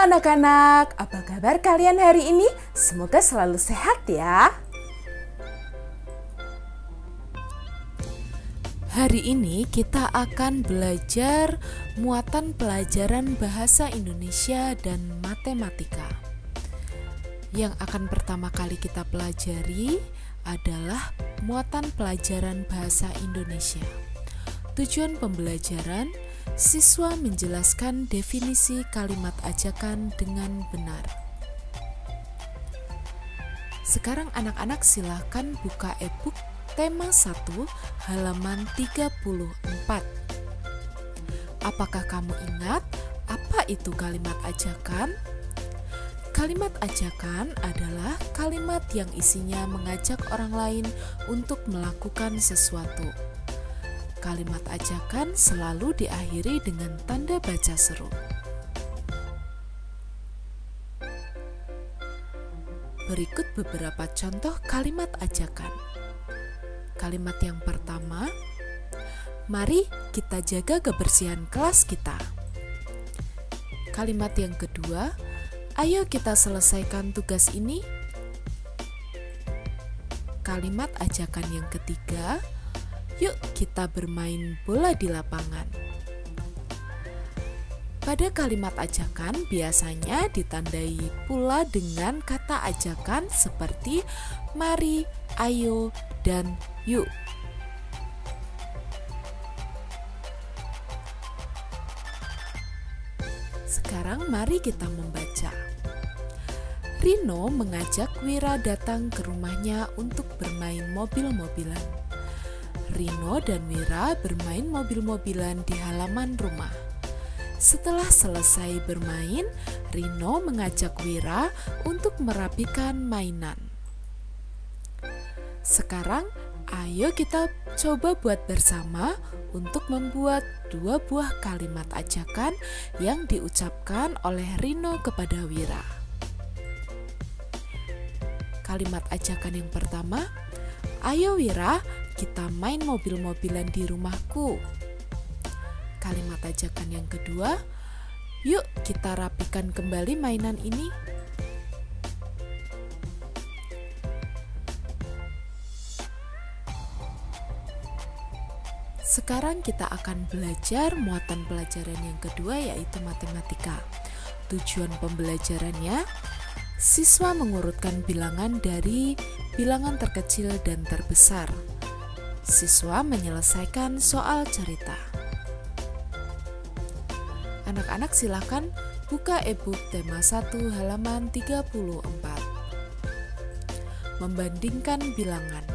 anak-anak, apa kabar kalian hari ini? Semoga selalu sehat ya. Hari ini kita akan belajar muatan pelajaran bahasa Indonesia dan matematika. Yang akan pertama kali kita pelajari adalah muatan pelajaran bahasa Indonesia. Tujuan pembelajaran, siswa menjelaskan definisi kalimat ajakan dengan benar. Sekarang anak-anak silakan buka e-book tema 1 halaman 34. Apakah kamu ingat apa itu kalimat ajakan? Kalimat ajakan adalah kalimat yang isinya mengajak orang lain untuk melakukan sesuatu. Kalimat ajakan selalu diakhiri dengan tanda baca seru. Berikut beberapa contoh kalimat ajakan. Kalimat yang pertama, mari kita jaga kebersihan kelas kita. Kalimat yang kedua, ayo kita selesaikan tugas ini. Kalimat ajakan yang ketiga, yuk kita bermain bola di lapangan. Pada kalimat ajakan biasanya ditandai pula dengan kata ajakan seperti mari, ayo, dan yuk. Sekarang mari kita membaca. Rino mengajak Wira datang ke rumahnya untuk bermain mobil-mobilan. Rino dan Wira bermain mobil-mobilan di halaman rumah. Setelah selesai bermain, Rino mengajak Wira untuk merapikan mainan. Sekarang, ayo kita coba buat bersama untuk membuat 2 buah kalimat ajakan yang diucapkan oleh Rino kepada Wira. Kalimat ajakan yang pertama, ayo Wira, kita main mobil-mobilan di rumahku. Kalimat ajakan yang kedua, yuk kita rapikan kembali mainan ini. Sekarang kita akan belajar muatan pelajaran yang kedua, yaitu matematika. Tujuan pembelajarannya, siswa mengurutkan bilangan dari bilangan terkecil dan terbesar. Siswa menyelesaikan soal cerita. Anak-anak silakan buka e-book tema 1 halaman 34. Membandingkan bilangan.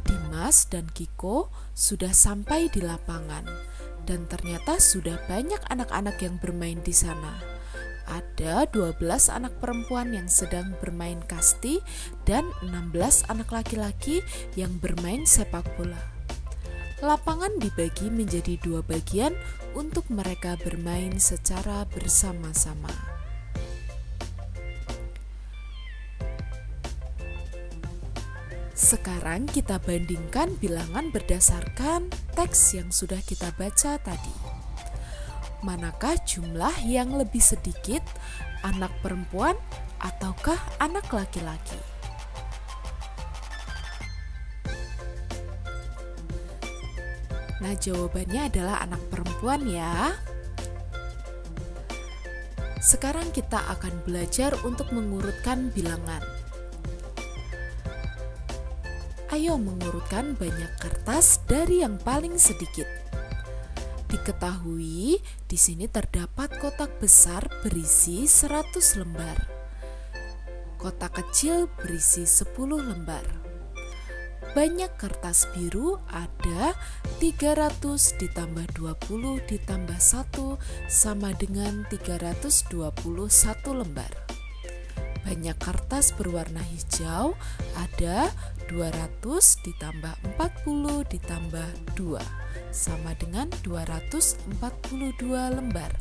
Dimas dan Kiko sudah sampai di lapangan dan ternyata sudah banyak anak-anak yang bermain di sana. Ada 12 anak perempuan yang sedang bermain kasti dan 16 anak laki-laki yang bermain sepak bola. Lapangan dibagi menjadi 2 bagian untuk mereka bermain secara bersama-sama. Sekarang kita bandingkan bilangan berdasarkan teks yang sudah kita baca tadi. Manakah jumlah yang lebih sedikit, anak perempuan ataukah anak laki-laki? Nah, jawabannya adalah anak perempuan ya. Sekarang kita akan belajar untuk mengurutkan bilangan. Ayo mengurutkan banyak kertas dari yang paling sedikit. Diketahui di sini terdapat kotak besar berisi 100 lembar. Kotak kecil berisi 10 lembar. Banyak kertas biru ada 300 ditambah 20 ditambah 1 sama dengan 321 lembar. Banyak kertas berwarna hijau ada 200 ditambah 40 ditambah 2 sama dengan 242 lembar.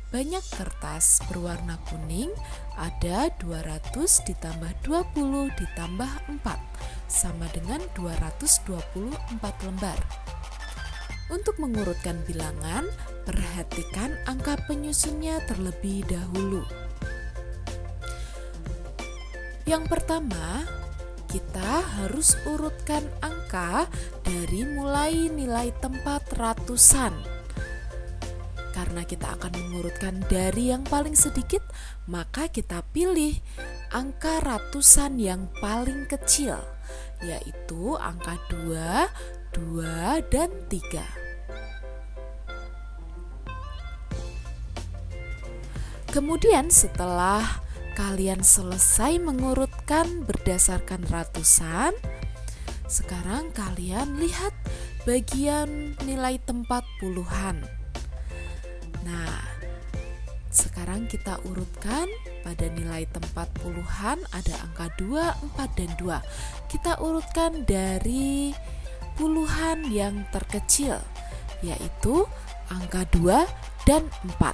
Banyak kertas berwarna kuning ada 200 ditambah 20 ditambah 4 sama dengan 224 lembar. Untuk mengurutkan bilangan, perhatikan angka penyusunnya terlebih dahulu. Yang pertama, kita harus urutkan angka dari mulai nilai tempat ratusan. Karena kita akan mengurutkan dari yang paling sedikit, maka kita pilih angka ratusan yang paling kecil, yaitu angka 2, 2, dan 3. Kemudian setelah kalian selesai mengurutkan berdasarkan ratusan, sekarang kalian lihat bagian nilai tempat puluhan. Nah, sekarang kita urutkan pada nilai tempat puluhan ada angka 2, 4, dan 2. Kita urutkan dari puluhan yang terkecil, yaitu angka 2 dan 4.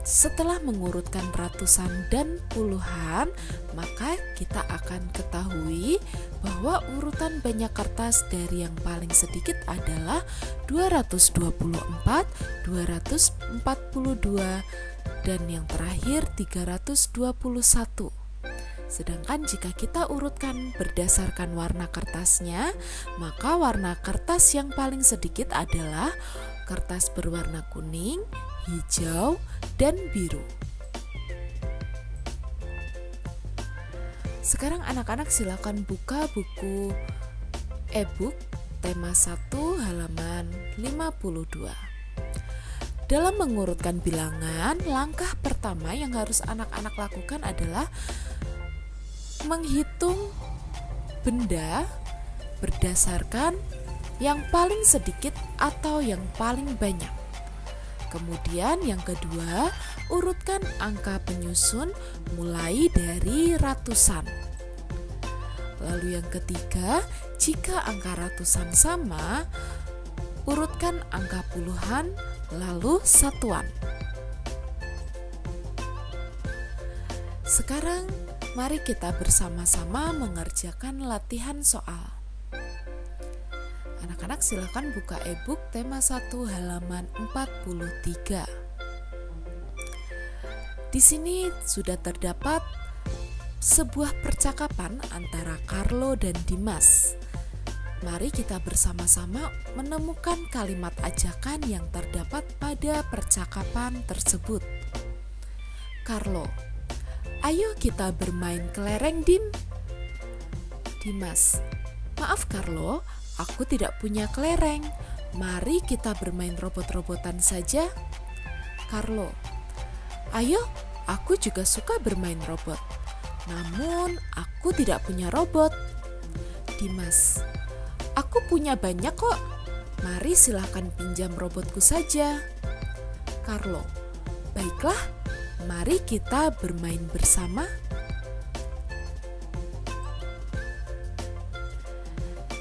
Setelah mengurutkan ratusan dan puluhan, maka kita akan ketahui bahwa urutan banyak kertas dari yang paling sedikit adalah 224, 242, dan yang terakhir 321. Sedangkan jika kita urutkan berdasarkan warna kertasnya, maka warna kertas yang paling sedikit adalah kertas berwarna kuning, hijau, dan biru. Sekarang anak-anak silakan buka buku e-book tema 1 halaman 52. Dalam mengurutkan bilangan, langkah pertama yang harus anak-anak lakukan adalah menghitung benda berdasarkan yang paling sedikit atau yang paling banyak. Kemudian yang kedua, urutkan angka penyusun mulai dari ratusan. Lalu yang ketiga, jika angka ratusan sama, urutkan angka puluhan lalu satuan. Sekarang mari kita bersama-sama mengerjakan latihan soal. Anak-anak silakan buka e-book tema 1 halaman 43. Di sini sudah terdapat sebuah percakapan antara Carlo dan Dimas. Mari kita bersama-sama menemukan kalimat ajakan yang terdapat pada percakapan tersebut. Carlo, ayo kita bermain kelereng, Dim. Dimas, maaf Carlo, aku tidak punya kelereng. Mari kita bermain robot-robotan saja. Carlo, ayo, aku juga suka bermain robot. Namun, aku tidak punya robot. Dimas, aku punya banyak kok. Mari silahkan pinjam robotku saja. Carlo, baiklah, mari kita bermain bersama.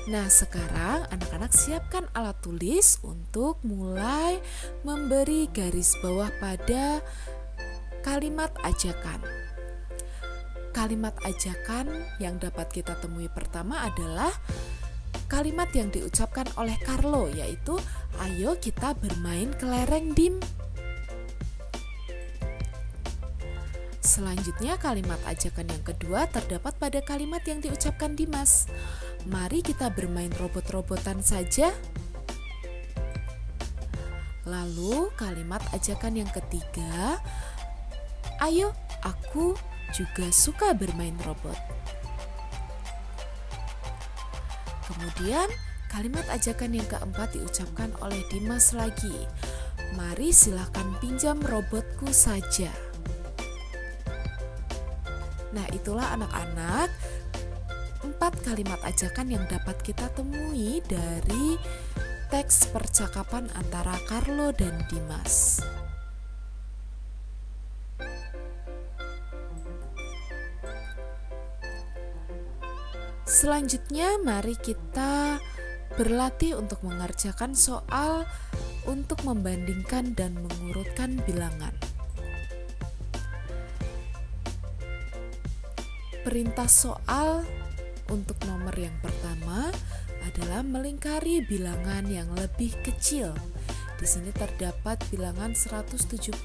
Nah, sekarang anak-anak siapkan alat tulis untuk mulai memberi garis bawah pada kalimat ajakan. Kalimat ajakan yang dapat kita temui pertama adalah kalimat yang diucapkan oleh Carlo, yaitu ayo kita bermain kelereng, Dim. Selanjutnya kalimat ajakan yang kedua terdapat pada kalimat yang diucapkan Dimas. Mari kita bermain robot-robotan saja. Lalu kalimat ajakan yang ketiga, ayo aku juga suka bermain robot. Kemudian kalimat ajakan yang keempat diucapkan oleh Dimas lagi. Mari silakan pinjam robotku saja. Nah, itulah anak-anak 4 kalimat ajakan yang dapat kita temui dari teks percakapan antara Carlo dan Dimas. Selanjutnya mari kita berlatih untuk mengerjakan soal untuk membandingkan dan mengurutkan bilangan. Perintah soal untuk nomor yang pertama adalah melingkari bilangan yang lebih kecil. Di sini terdapat bilangan 175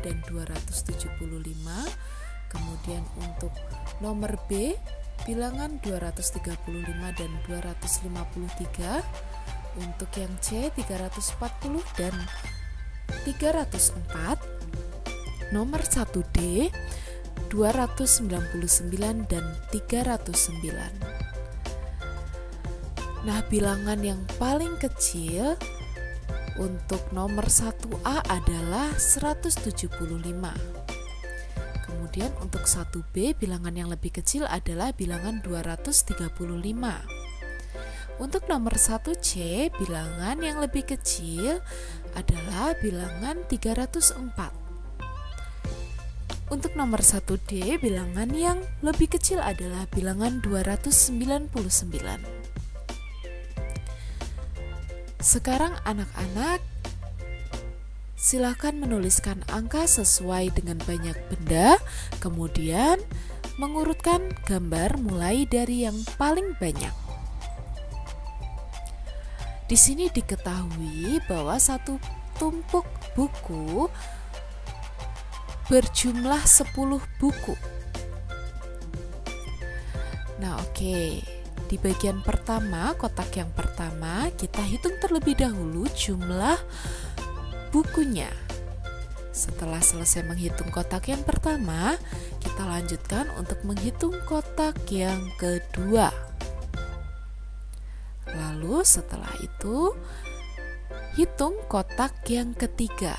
dan 275. Kemudian untuk nomor B, bilangan 235 dan 253. Untuk yang C, 340 dan 304. Nomor 1D, 299 dan 309. Nah, bilangan yang paling kecil untuk nomor 1A adalah 175. Kemudian untuk 1B, bilangan yang lebih kecil adalah bilangan 235. Untuk nomor 1C, bilangan yang lebih kecil adalah bilangan 304. Untuk nomor 1D, bilangan yang lebih kecil adalah bilangan 299. Sekarang anak-anak silakan menuliskan angka sesuai dengan banyak benda, kemudian mengurutkan gambar mulai dari yang paling banyak. Di sini diketahui bahwa satu tumpuk buku berjumlah 10 buku. Nah, oke. Di bagian pertama, kotak yang pertama, kita hitung terlebih dahulu jumlah bukunya. Setelah selesai menghitung kotak yang pertama, kita lanjutkan untuk menghitung kotak yang kedua. Lalu setelah itu, hitung kotak yang ketiga.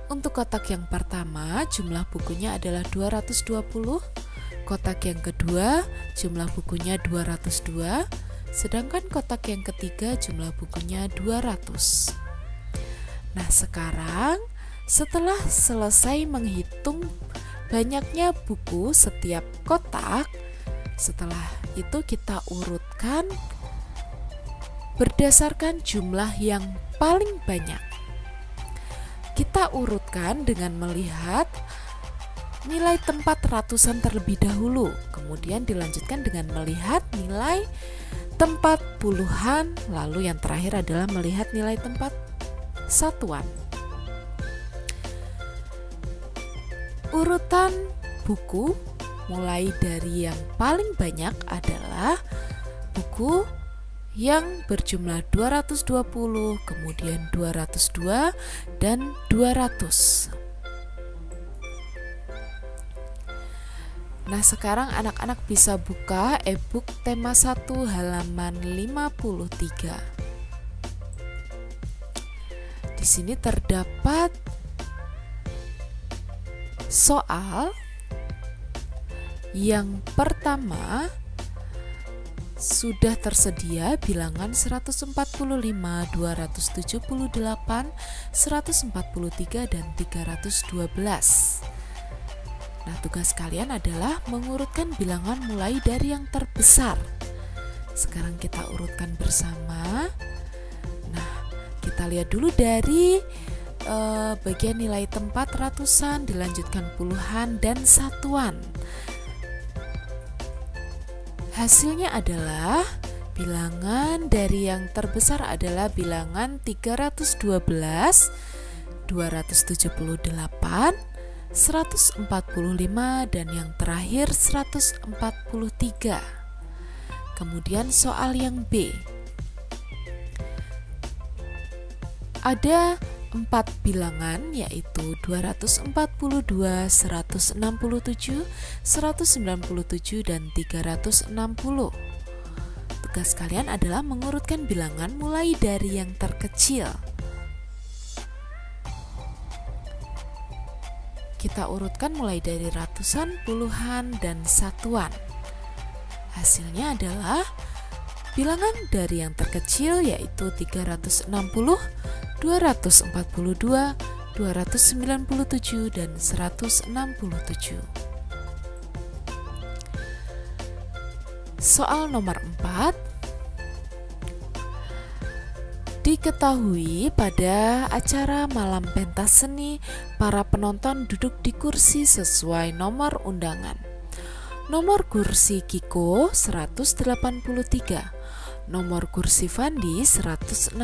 Untuk kotak yang pertama, jumlah bukunya adalah 220. Kotak yang kedua, jumlah bukunya 202. Sedangkan kotak yang ketiga, jumlah bukunya 200. Nah, sekarang setelah selesai menghitung banyaknya buku setiap kotak, setelah itu kita urutkan berdasarkan jumlah yang paling banyak. Kita urutkan dengan melihat nilai tempat ratusan terlebih dahulu, kemudian dilanjutkan dengan melihat nilai tempat puluhan, lalu yang terakhir adalah melihat nilai tempat satuan. Urutan buku mulai dari yang paling banyak adalah buku yang berjumlah 220, kemudian 202 dan 200. Nah, sekarang anak-anak bisa buka e-book tema 1 halaman 53. Di sini terdapat soal yang pertama. Sudah tersedia bilangan 145, 278, 143, dan 312. Nah, tugas kalian adalah mengurutkan bilangan mulai dari yang terbesar. Sekarang kita urutkan bersama. Nah, kita lihat dulu dari bagian nilai tempat ratusan, dilanjutkan puluhan, dan satuan. Hasilnya adalah bilangan dari yang terbesar adalah bilangan 312, 278, 145, dan yang terakhir 143. Kemudian soal yang B. Ada 4 bilangan, yaitu 242, 167, 197, dan 360. Tugas kalian adalah mengurutkan bilangan mulai dari yang terkecil. Kita urutkan mulai dari ratusan, puluhan, dan satuan. Hasilnya adalah bilangan dari yang terkecil, yaitu 360, 242, 297, dan 167. Soal nomor 4. Diketahui pada acara malam pentas seni, para penonton duduk di kursi sesuai nomor undangan. Nomor kursi Kiko 183, nomor kursi Fandi 164,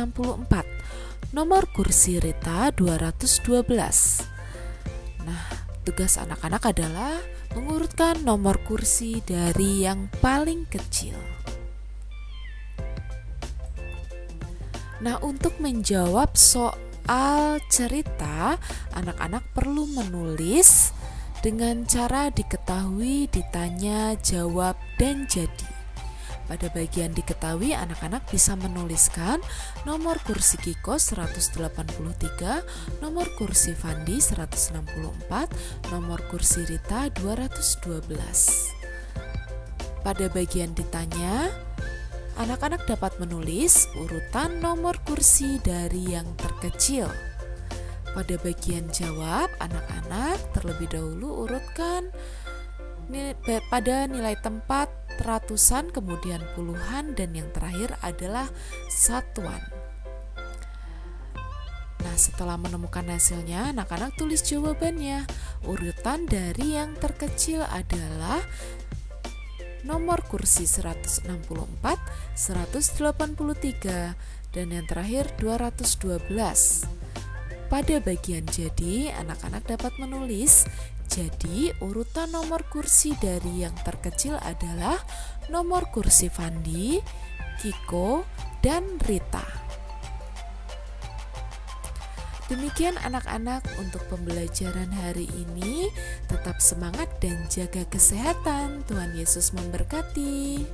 nomor kursi Rita 212. Nah, tugas anak-anak adalah mengurutkan nomor kursi dari yang paling kecil. Nah, untuk menjawab soal cerita, anak-anak perlu menulis dengan cara diketahui, ditanya, jawab, dan jadi. Pada bagian diketahui, anak-anak bisa menuliskan nomor kursi Kiko 183, nomor kursi Fandi 164, nomor kursi Rita 212. Pada bagian ditanya, anak-anak dapat menulis urutan nomor kursi dari yang terkecil. Pada bagian jawab, anak-anak terlebih dahulu urutkan pada nilai tempat ratusan, kemudian puluhan, dan yang terakhir adalah satuan. Nah, setelah menemukan hasilnya, anak-anak tulis jawabannya. Urutan dari yang terkecil adalah nomor kursi 164, 183, dan yang terakhir 212. Pada bagian jadi, anak-anak dapat menulis, jadi urutan nomor kursi dari yang terkecil adalah nomor kursi Fandi, Kiko, dan Rita. Demikian anak-anak untuk pembelajaran hari ini. Tetap semangat dan jaga kesehatan. Tuhan Yesus memberkati.